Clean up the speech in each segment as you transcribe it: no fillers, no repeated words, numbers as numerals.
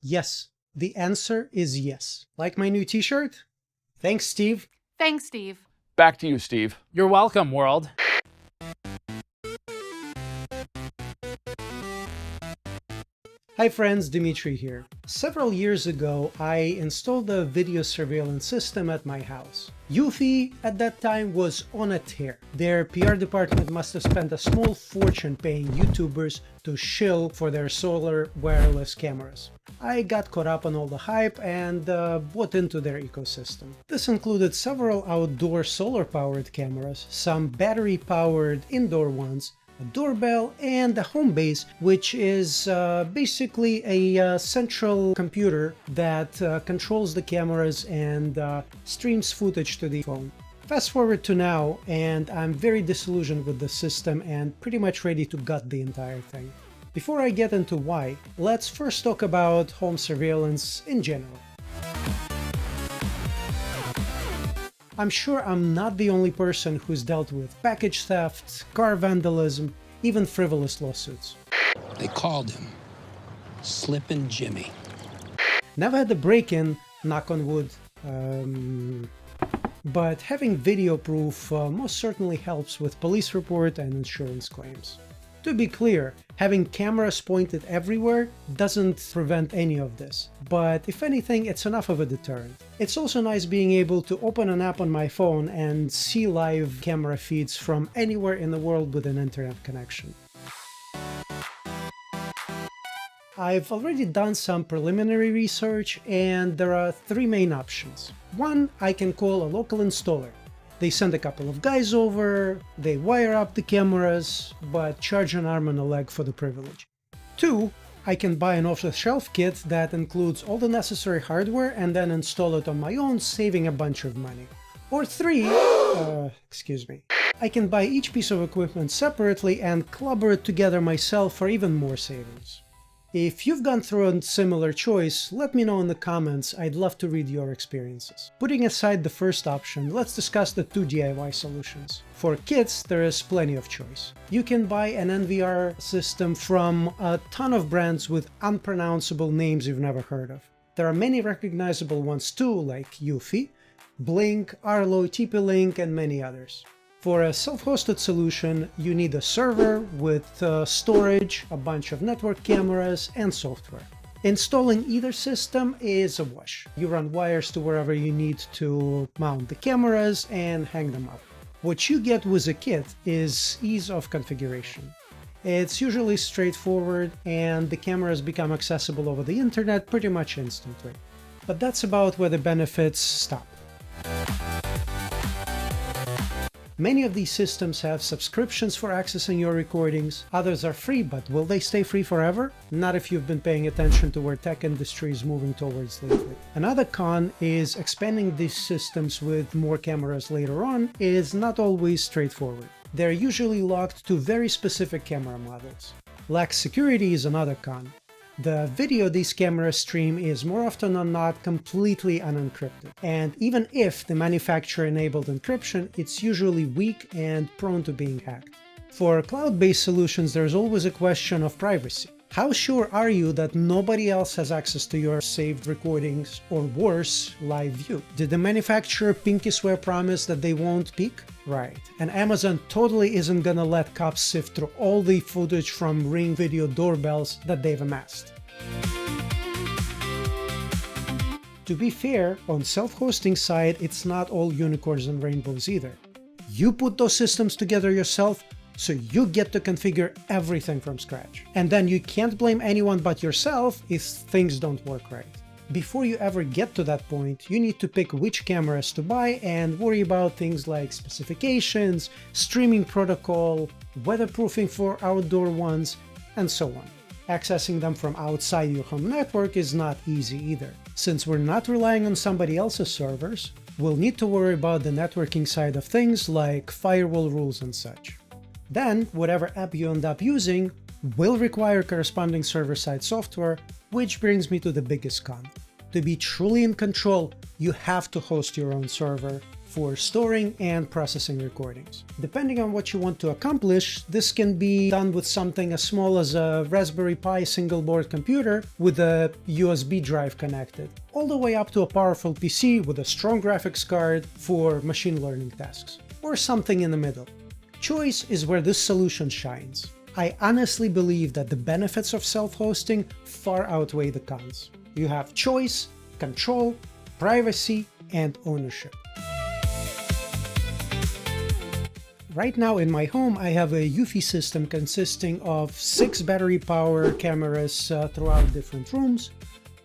Yes, the answer is yes. Like my new t-shirt? Thanks, Steve. Thanks, Steve. Back to you, Steve. You're welcome, world. Hi friends, Dimitri here. Several years ago, I installed a video surveillance system at my house. Eufy at that time was on a tear. Their PR department must have spent a small fortune paying YouTubers to shill for their solar wireless cameras. I got caught up on all the hype and bought into their ecosystem. This included several outdoor solar-powered cameras, some battery-powered indoor ones, a doorbell, and a home base, which is basically a central computer that controls the cameras and streams footage to the phone. Fast forward to now, and I'm very disillusioned with the system and pretty much ready to gut the entire thing. Before I get into why, let's first talk about home surveillance in general. I'm sure I'm not the only person who's dealt with package theft, car vandalism, even frivolous lawsuits. They called him Slippin' Jimmy. Never had a break-in, knock on wood, but having video proof most certainly helps with police report and insurance claims. To be clear, having cameras pointed everywhere doesn't prevent any of this, but if anything, it's enough of a deterrent. It's also nice being able to open an app on my phone and see live camera feeds from anywhere in the world with an internet connection. I've already done some preliminary research, and there are three main options. One, I can call a local installer. They send a couple of guys over, they wire up the cameras, but charge an arm and a leg for the privilege. Two, I can buy an off-the-shelf kit that includes all the necessary hardware and then install it on my own, saving a bunch of money. Or three, I can buy each piece of equipment separately and clubber it together myself for even more savings. If you've gone through a similar choice, let me know in the comments, I'd love to read your experiences. Putting aside the first option, let's discuss the two DIY solutions. For kids, there is plenty of choice. You can buy an NVR system from a ton of brands with unpronounceable names you've never heard of. There are many recognizable ones too, like Eufy, Blink, Arlo, TP-Link, and many others. For a self-hosted solution, you need a server with storage, a bunch of network cameras, and software. Installing either system is a wash. You run wires to wherever you need to mount the cameras and hang them up. What you get with a kit is ease of configuration. It's usually straightforward, and the cameras become accessible over the internet pretty much instantly. But that's about where the benefits stop. Many of these systems have subscriptions for accessing your recordings, others are free, but will they stay free forever? Not if you've been paying attention to where tech industry is moving towards lately. Another con is expanding these systems with more cameras later on is not always straightforward. They're usually locked to very specific camera models. Lax security is another con. The video these cameras stream is more often than not completely unencrypted, and even if the manufacturer enabled encryption, it's usually weak and prone to being hacked. For cloud-based solutions, there's always a question of privacy. How sure are you that nobody else has access to your saved recordings, or worse, live view? Did the manufacturer pinky swear promise that they won't peek? Right. And Amazon totally isn't gonna let cops sift through all the footage from Ring video doorbells that they've amassed. To be fair, on self-hosting side, it's not all unicorns and rainbows either. You put those systems together yourself, so you get to configure everything from scratch. And then you can't blame anyone but yourself if things don't work right. Before you ever get to that point, you need to pick which cameras to buy and worry about things like specifications, streaming protocol, weatherproofing for outdoor ones, and so on. Accessing them from outside your home network is not easy either. Since we're not relying on somebody else's servers, we'll need to worry about the networking side of things like firewall rules and such. Then, whatever app you end up using will require corresponding server-side software, which brings me to the biggest con. To be truly in control, you have to host your own server, for storing and processing recordings. Depending on what you want to accomplish, this can be done with something as small as a Raspberry Pi single-board computer with a USB drive connected, all the way up to a powerful PC with a strong graphics card for machine learning tasks, or something in the middle. Choice is where this solution shines. I honestly believe that the benefits of self-hosting far outweigh the cons. You have choice, control, privacy, and ownership. Right now in my home, I have a Eufy system consisting of 6 battery-powered cameras throughout different rooms,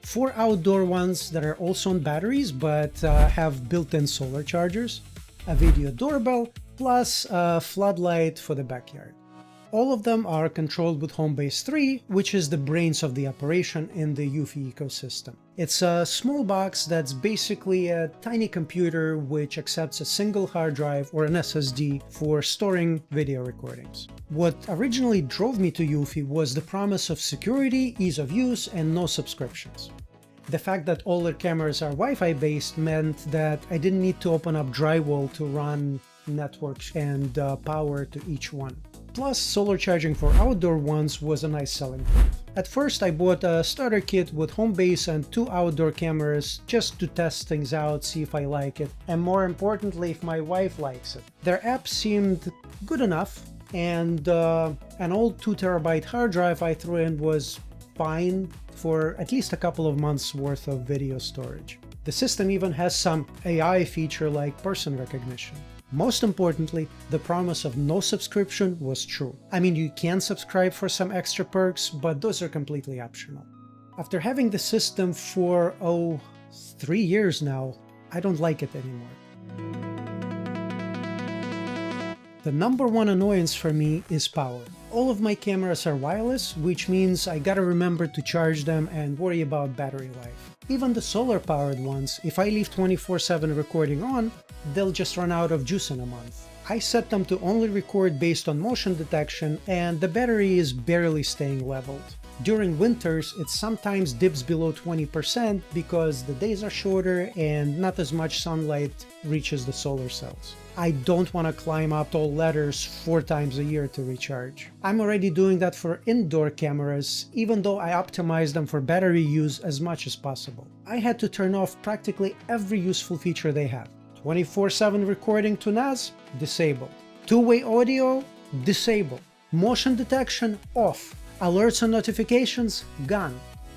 4 outdoor ones that are also on batteries but have built-in solar chargers, a video doorbell, plus a floodlight for the backyard. All of them are controlled with Homebase 3, which is the brains of the operation in the Eufy ecosystem. It's a small box that's basically a tiny computer which accepts a single hard drive or an SSD for storing video recordings. What originally drove me to Eufy was the promise of security, ease of use, and no subscriptions. The fact that all their cameras are Wi-Fi based meant that I didn't need to open up drywall to run networks and power to each one. Plus, solar charging for outdoor ones was a nice selling point. At first, I bought a starter kit with Homebase and 2 outdoor cameras just to test things out, see if I like it, and more importantly, if my wife likes it. Their app seemed good enough, and an old 2 terabyte hard drive I threw in was fine for at least a couple of months worth of video storage. The system even has some AI feature like person recognition. Most importantly, the promise of no subscription was true. I mean, you can subscribe for some extra perks, but those are completely optional. After having the system for, 3 years now, I don't like it anymore. The number one annoyance for me is power. All of my cameras are wireless, which means I gotta remember to charge them and worry about battery life. Even the solar-powered ones, if I leave 24/7 recording on, they'll just run out of juice in a month. I set them to only record based on motion detection, and the battery is barely staying leveled. During winters, it sometimes dips below 20% because the days are shorter and not as much sunlight reaches the solar cells. I don't want to climb up tall ladders 4 times a year to recharge. I'm already doing that for indoor cameras, even though I optimize them for battery use as much as possible. I had to turn off practically every useful feature they have. 24/7 recording to NAS? Disabled. Two-way audio? Disabled. Motion detection? Off. Alerts and notifications? Gone.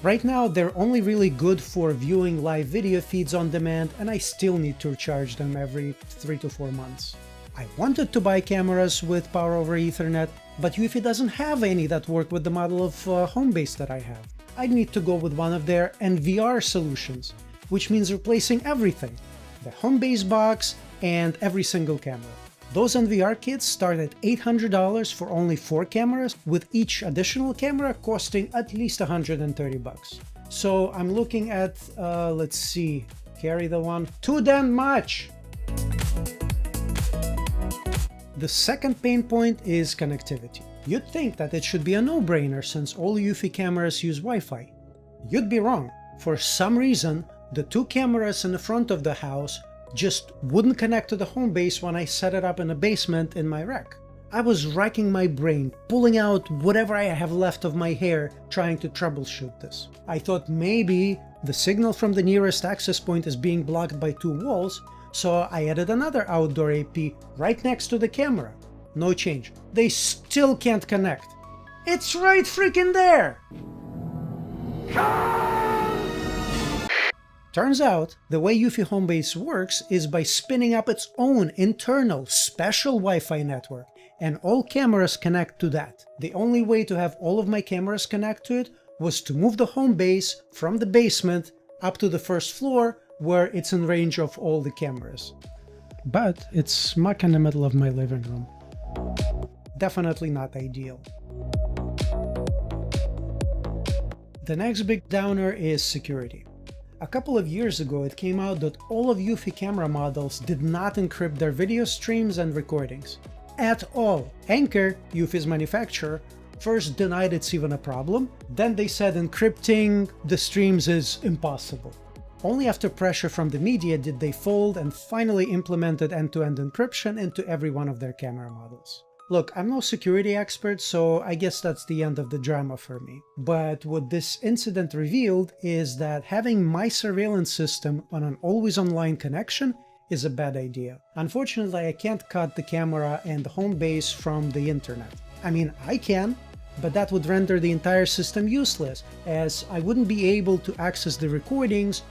Right now, they're only really good for viewing live video feeds on demand, and I still need to recharge them every 3 to 4 months. I wanted to buy cameras with power over Ethernet, but Eufy doesn't have any that work with the model of Homebase that I have. I'd need to go with one of their NVR solutions, which means replacing everything. The Homebase box and every single camera. Those NVR kits start at $800 for only 4 cameras, with each additional camera costing at least $130. So I'm looking at, let's see, carry the one, too damn much! The second pain point is connectivity. You'd think that it should be a no-brainer since all Eufy cameras use Wi-Fi. You'd be wrong. For some reason, the 2 cameras in the front of the house just wouldn't connect to the Homebase when I set it up in the basement in my rack. I was racking my brain, pulling out whatever I have left of my hair, trying to troubleshoot this. I thought maybe the signal from the nearest access point is being blocked by 2 walls, so I added another outdoor AP right next to the camera. No change. They still can't connect. It's right freaking there! Turns out, the way Eufy Homebase works is by spinning up its own internal special Wi-Fi network, and all cameras connect to that. The only way to have all of my cameras connect to it was to move the Homebase from the basement up to the first floor, where it's in range of all the cameras. But it's smack in the middle of my living room. Definitely not ideal. The next big downer is security. A couple of years ago, it came out that all of Eufy camera models did not encrypt their video streams and recordings. At all. Anker, Eufy's manufacturer, first denied it's even a problem, then they said encrypting the streams is impossible. Only after pressure from the media did they fold and finally implemented end-to-end encryption into every one of their camera models. Look, I'm no security expert, so I guess that's the end of the drama for me. But what this incident revealed is that having my surveillance system on an always online connection is a bad idea. Unfortunately, I can't cut the camera and the home base from the internet. I mean, I can, but that would render the entire system useless, as I wouldn't be able to access the recordings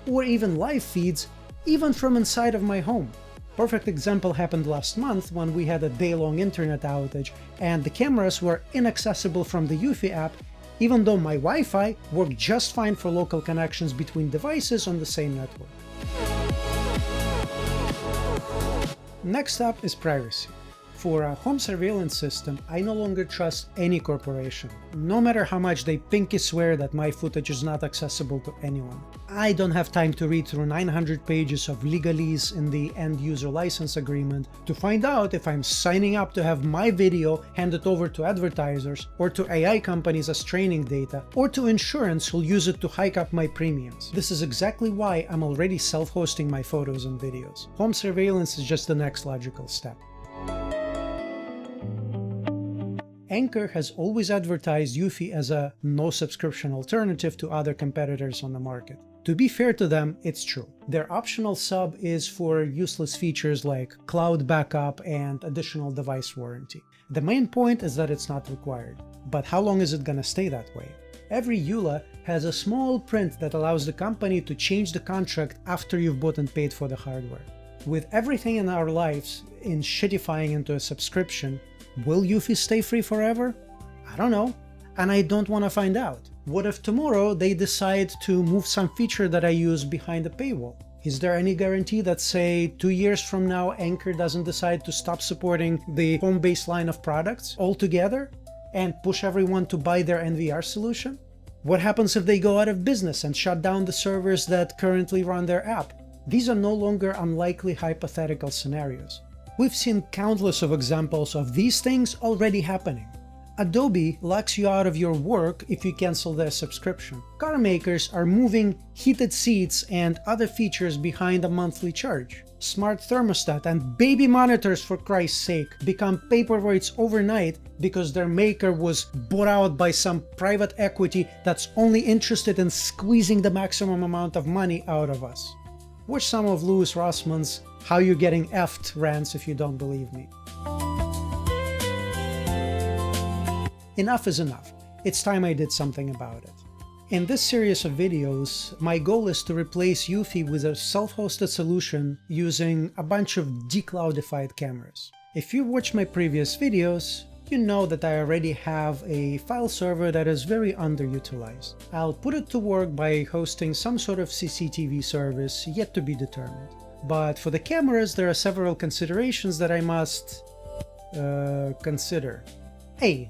or even live feeds, even from inside of my home. Perfect example happened last month when we had a day-long internet outage and the cameras were inaccessible from the Eufy app, even though my Wi-Fi worked just fine for local connections between devices on the same network. Next up is privacy. For a home surveillance system, I no longer trust any corporation, no matter how much they pinky swear that my footage is not accessible to anyone. I don't have time to read through 900 pages of legalese in the end-user license agreement to find out if I'm signing up to have my video handed over to advertisers, or to AI companies as training data, or to insurance who'll use it to hike up my premiums. This is exactly why I'm already self-hosting my photos and videos. Home surveillance is just the next logical step. Anchor has always advertised Eufy as a no-subscription alternative to other competitors on the market. To be fair to them, it's true. Their optional sub is for useless features like cloud backup and additional device warranty. The main point is that it's not required. But how long is it gonna stay that way? Every EULA has a small print that allows the company to change the contract after you've bought and paid for the hardware. With everything in our lives in shitifying into a subscription, will Eufy stay free forever? I don't know, and I don't want to find out. What if tomorrow they decide to move some feature that I use behind a paywall? Is there any guarantee that, say, 2 years from now, Anchor doesn't decide to stop supporting the home-based line of products altogether and push everyone to buy their NVR solution? What happens if they go out of business and shut down the servers that currently run their app? These are no longer unlikely hypothetical scenarios. We've seen countless of examples of these things already happening. Adobe locks you out of your work if you cancel their subscription. Car makers are moving heated seats and other features behind a monthly charge. Smart thermostat and baby monitors, for Christ's sake, become paperweights overnight because their maker was bought out by some private equity that's only interested in squeezing the maximum amount of money out of us. Watch some of Louis Rossmann's "How You're Getting Effed" rants if you don't believe me. Enough is enough. It's time I did something about it. In this series of videos, my goal is to replace Eufy with a self-hosted solution using a bunch of decloudified cameras. If you watched my previous videos, you know that I already have a file server that is very underutilized. I'll put it to work by hosting some sort of CCTV service yet to be determined. But for the cameras, there are several considerations that I must consider. A.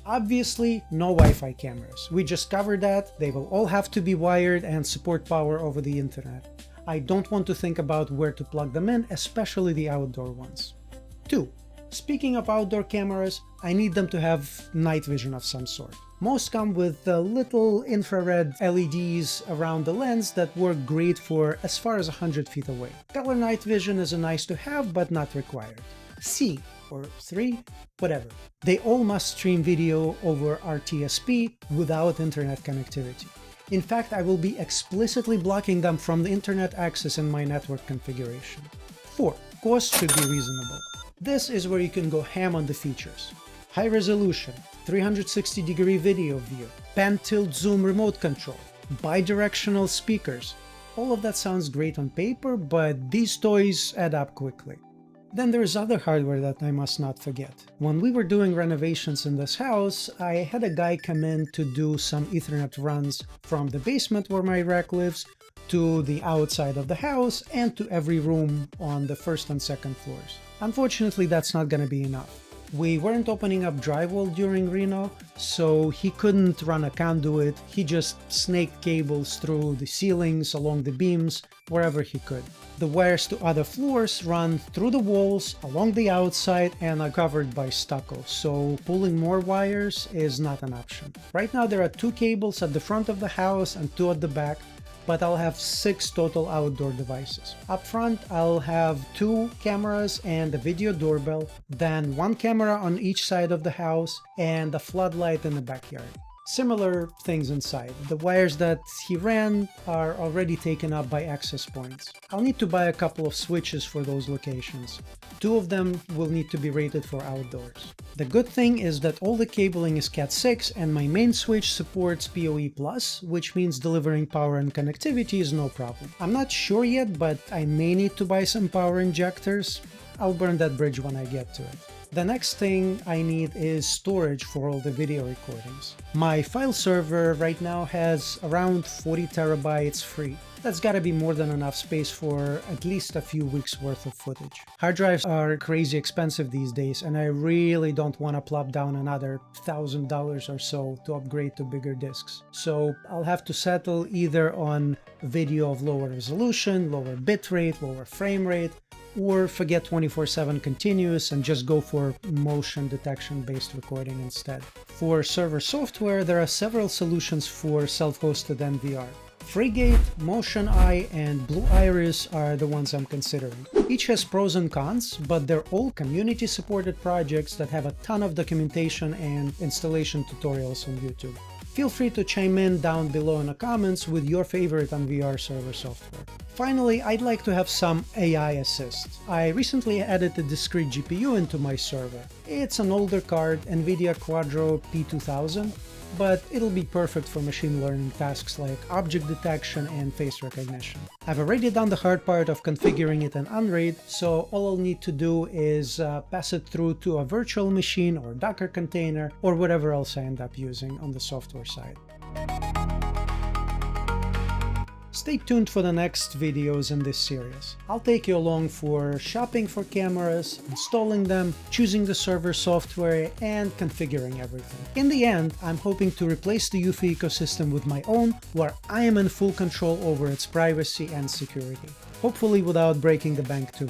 Obviously, no Wi-Fi cameras. We just covered that. They will all have to be wired and support power over the internet. I don't want to think about where to plug them in, especially the outdoor ones. 2. Speaking of outdoor cameras, I need them to have night vision of some sort. Most come with the little infrared LEDs around the lens that work great for as far as 100 feet away. Color night vision is a nice to have, but not required. C, or 3, whatever. They all must stream video over RTSP without internet connectivity. In fact, I will be explicitly blocking them from the internet access in my network configuration. 4. Cost should be reasonable. This is where you can go ham on the features. High resolution, 360-degree video view, pan tilt zoom remote control, bidirectional speakers. All of that sounds great on paper, but these toys add up quickly. Then there's other hardware that I must not forget. When we were doing renovations in this house, I had a guy come in to do some Ethernet runs from the basement where my rack lives to the outside of the house and to every room on the first and second floors. Unfortunately, that's not gonna be enough. We weren't opening up drywall during reno, so he couldn't run a conduit. He just snaked cables through the ceilings, along the beams, wherever he could. The wires to other floors run through the walls, along the outside, and are covered by stucco, so pulling more wires is not an option. Right now there are 2 cables at the front of the house and 2 at the back. but I'll have 6 total outdoor devices. Up front, I'll have 2 cameras and a video doorbell, then 1 camera on each side of the house, and a floodlight in the backyard. Similar things inside. The wires that he ran are already taken up by access points. I'll need to buy a couple of switches for those locations. 2 of them will need to be rated for outdoors. The good thing is that all the cabling is Cat 6 and my main switch supports PoE+, which means delivering power and connectivity is no problem. I'm not sure yet, but I may need to buy some power injectors. I'll burn that bridge when I get to it. The next thing I need is storage for all the video recordings. My file server right now has around 40 terabytes free. That's gotta be more than enough space for at least a few weeks worth of footage. Hard drives are crazy expensive these days, and I really don't want to plop down another $1,000 or so to upgrade to bigger discs. So I'll have to settle either on video of lower resolution, lower bitrate, lower frame rate, or forget 24/7 continuous and just go for motion detection based recording instead. For server software, there are several solutions for self-hosted NVR. Frigate, Motion Eye, and Blue Iris are the ones I'm considering. Each has pros and cons, but they're all community-supported projects that have a ton of documentation and installation tutorials on YouTube. Feel free to chime in down below in the comments with your favorite NVR server software. Finally, I'd like to have some AI assist. I recently added a discrete GPU into my server. It's an older card, NVIDIA Quadro P2000, but it'll be perfect for machine learning tasks like object detection and face recognition. I've already done the hard part of configuring it in Unraid, so all I'll need to do is pass it through to a virtual machine or Docker container or whatever else I end up using on the software side. Stay tuned for the next videos in this series. I'll take you along for shopping for cameras, installing them, choosing the server software, and configuring everything. In the end, I'm hoping to replace the Eufy ecosystem with my own, where I am in full control over its privacy and security. Hopefully without breaking the bank too.